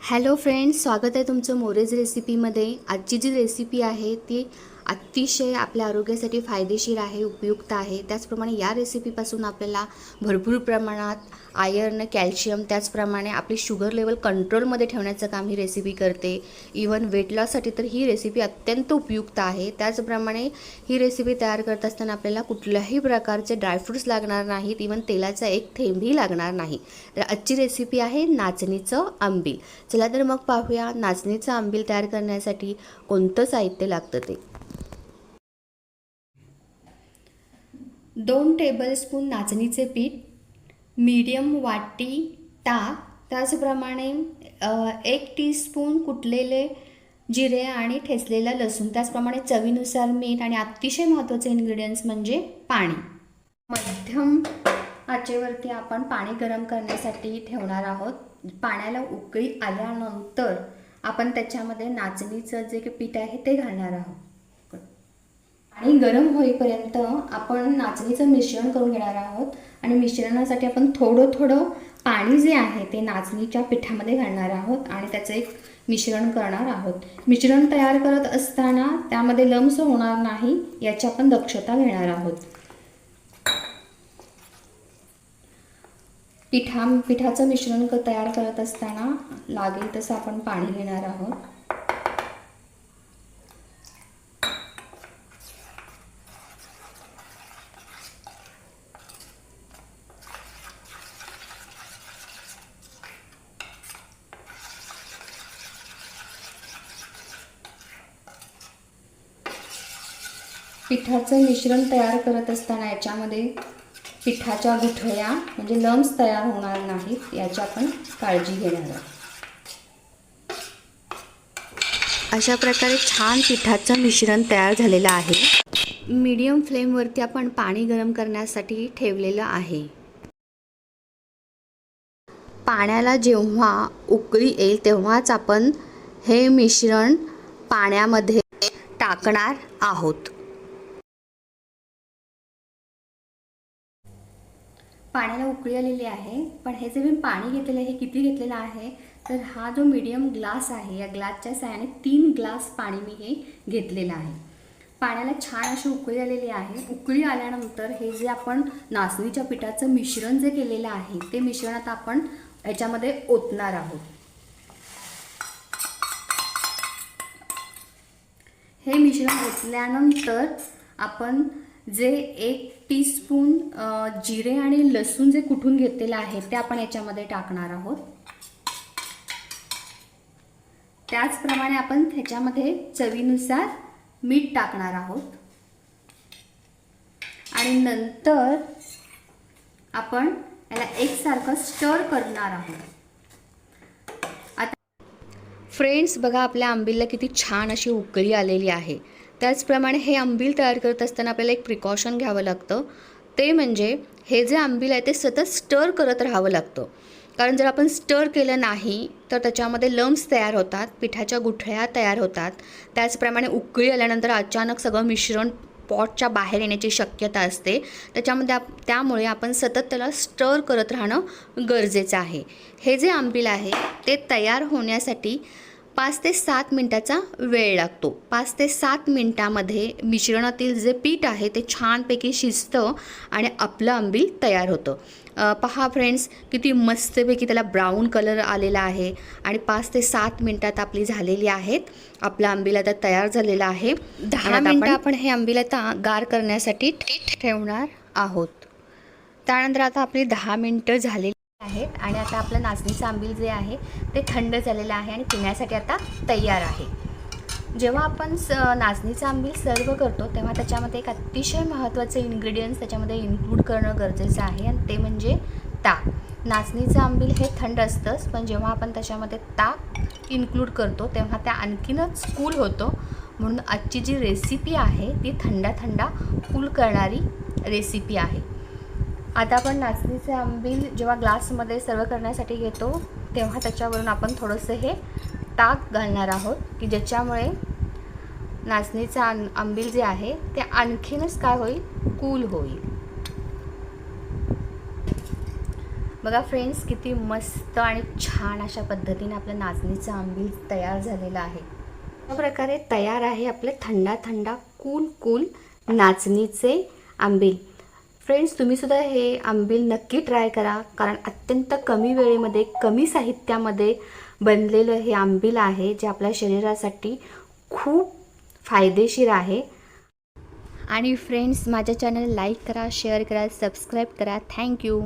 Hello friends, स्वागत आहे तुमचं मोरेज रेसिपीमध्ये। आजची जी रेसिपी आहे ती अतिशय आपल्या आरोग्यासाठी फायदेशीर आहे, उपयुक्त आहे। त्याचप्रमाणे या रेसिपीपासून आपल्याला भरपूर प्रमाणात आयर्न, कॅल्शियम, त्याचप्रमाणे आपली शुगर लेवल कंट्रोलमध्ये ठेवण्याचं काम ही रेसिपी करते। इवन वेट लॉससाठी तर ही रेसिपी अत्यंत उपयुक्त आहे। त्याचप्रमाणे ही रेसिपी तयार करत असताना आपल्याला कुठल्याही प्रकारचे ड्रायफ्रूट्स लागणार नाहीत, इवन तेलाचा एक थेंबही लागणार नाही। तर आजची रेसिपी आहे नाचणीचं आंबील। चला तर मग पाहूया नाचणीचं आंबील तयार करण्यासाठी कोणतं साहित्य लागतं ते। 2 टेबलस्पून नाचणीचे पीठ, मीडियम वाटी ताक, त्याचप्रमाणे 1 टीस्पून कुटलेले जिरे आणि ठेचलेला लसूण, त्याचप्रमाणे चवीनुसार मीठ आणि अतिशय महत्त्वाचे इन्ग्रेडियंट्स म्हणजे पाणी। मध्यम आचेवरती आपण पाणी गरम करण्यासाठी ठेवणार आहोत। पाण्याला उकळी आल्यानंतर आपण त्याच्यामध्ये नाचणीचं जे पीठ आहे ते घालणार आहोत आणि गरम होईपर्यंत आपण नाचणीचं मिश्रण करून घेणार आहोत। आणि मिश्रणासाठी आपण थोडं पाणी जे आहे ते नाचणीच्या पिठामध्ये घालणार आहोत आणि त्याचं एक मिश्रण करणार आहोत। मिश्रण तयार करत असताना त्यामध्ये लम्स होणार नाही याची आपण दक्षता घेणार आहोत। पिठाचं मिश्रण तयार करत असताना लागेल तसं आपण पाणी घेणार आहोत। पिठाचं मिश्रण तयार करत असताना याच्यामध्ये पिठाच्या गुठळ्या म्हणजे लम्स तयार होणार नाहीत याची आपण काळजी घेणार आहोत। अशा प्रकारे छान पिठाचं मिश्रण तयार झालेलं आहे। मीडियम फ्लेमवरती आपण पाणी गरम करण्यासाठी ठेवलेलं आहे। पाण्याला जेव्हा उकळी येईल तेव्हाच आपण हे मिश्रण पाण्यामध्ये टाकणार आहोत। पाण्याला उकळी आलेली आहे, पण हे जे मी पाणी घेतलेलं आहे हे किती घेतलेलं आहे तर हा जो मीडियम ग्लास आहे या ग्लासच्या साहाय्याने 3 ग्लास पाणी मी हे घेतलेलं आहे। पाण्याला छान अशी उकळी आलेली आहे। उकळी आल्यानंतर हे जे आपण नाचणीच्या पिठाचं मिश्रण जे केलेलं आहे ते मिश्रण आता आपण याच्यामध्ये ओतणार आहोत। हे मिश्रण ओतल्यानंतर आपण जे 1 टीस्पून जिरे आणि लसूण जे कुटून घेतलेलं आहे ते आपण याच्यामध्ये टाकणार आहोत। त्याचप्रमाणे आपण त्याच्यामध्ये चवीनुसार मीठ टाकणार आहोत आणि नंतर आपण याला एकसारखं स्टर करणार आहोत। आता फ्रेंड्स बघा, आपल्या आंबीलला किती छान अशी उकळी आलेली आहे। त्याचप्रमाणे हे आंबील तयार करत असताना आपल्याला एक प्रिकॉशन घ्यावं लागतं, ते म्हणजे हे जे आंबील आहे ते सतत स्टर करत राहावं लागतं। कारण जर आपण स्टर केलं नाही तर त्याच्यामध्ये लम्स तयार होतात, पिठाच्या गुठळ्या तयार होतात। त्याचप्रमाणे उकळी आल्यानंतर अचानक सगळं मिश्रण पॉटच्या बाहेर येण्याची शक्यता असते। त्यामुळे आपण सतत त्याला स्टर करत राहणं गरजेचं आहे। हे जे आंबील आहे ते तयार होण्यासाठी 5 ते 7 मिनिटाचा वेळ लागतो। 5 ते 7 मिनिटामध्ये मिश्रणातील जे पीठ आहे ते छानपैकी शिजतं आणि आपलं आंबील तयार होतं। पहा फ्रेंड्स, किती मस्तपैकी त्याला ब्राऊन कलर आलेला आहे आणि 5 ते 7 मिनिटात आपली झालेली आहेत। आपलं आंबील आता तयार झालेलं आहे। 10 मिनिटं आपण हे आंबील आता गार करण्यासाठी ठेवणार आहोत। त्यानंतर आता आपली 10 मिनिटं झालेली आहेत आणि आता आपलं नाचणीचं आंबील जे आहे ते थंड झालेलं आहे आणि पिण्यासाठी आता तयार आहे। जेव्हा आपण नाचणीचं आंबील सर्व करतो तेव्हा त्याच्यामध्ये एक अतिशय महत्त्वाचे इन्ग्रेडियंट्स त्याच्यामध्ये इन्क्लूड करणं गरजेचं आहे आणि ते म्हणजे ताक। नाचणीचं आंबील हे थंड असतंच, पण जेव्हा आपण त्याच्यामध्ये ताक इन्क्लूड करतो तेव्हा त्या आणखीनच कूल होतो। म्हणून आजची जी रेसिपी आहे ती थंडा कूल करणारी रेसिपी आहे। आता आपण नाचणीचे आंबील जेव्हा ग्लासमध्ये सर्व करण्यासाठी घेतो तेव्हा त्याच्यावरून आपण थोडंसं हे ताक घालणार आहोत की ज्याच्यामुळे नाचणीचं आंबील जे आहे ते आणखीनच काय होईल, कूल होईल। बघा फ्रेंड्स, किती मस्त आणि छान अशा पद्धतीने आपलं नाचणीचं आंबील तयार झालेलं आहे. अशा प्रकारे तयार आहे आपले थंडा थंडा कूल नाचणीचे आंबील. फ्रेंड्स, तुम्हीसुद्धा हे आंबील नक्की ट्राय करा, कारण अत्यंत कमी वेळेमध्ये कमी साहित्यामध्ये बनलेलं हे आंबील आहे, जे आपल्या शरीरासाठी खूप फायदेशीर आहे. आणि फ्रेंड्स, माझ्या चॅनल लाईक करा, शेअर करा, सबस्क्राईब करा. थँक्यू.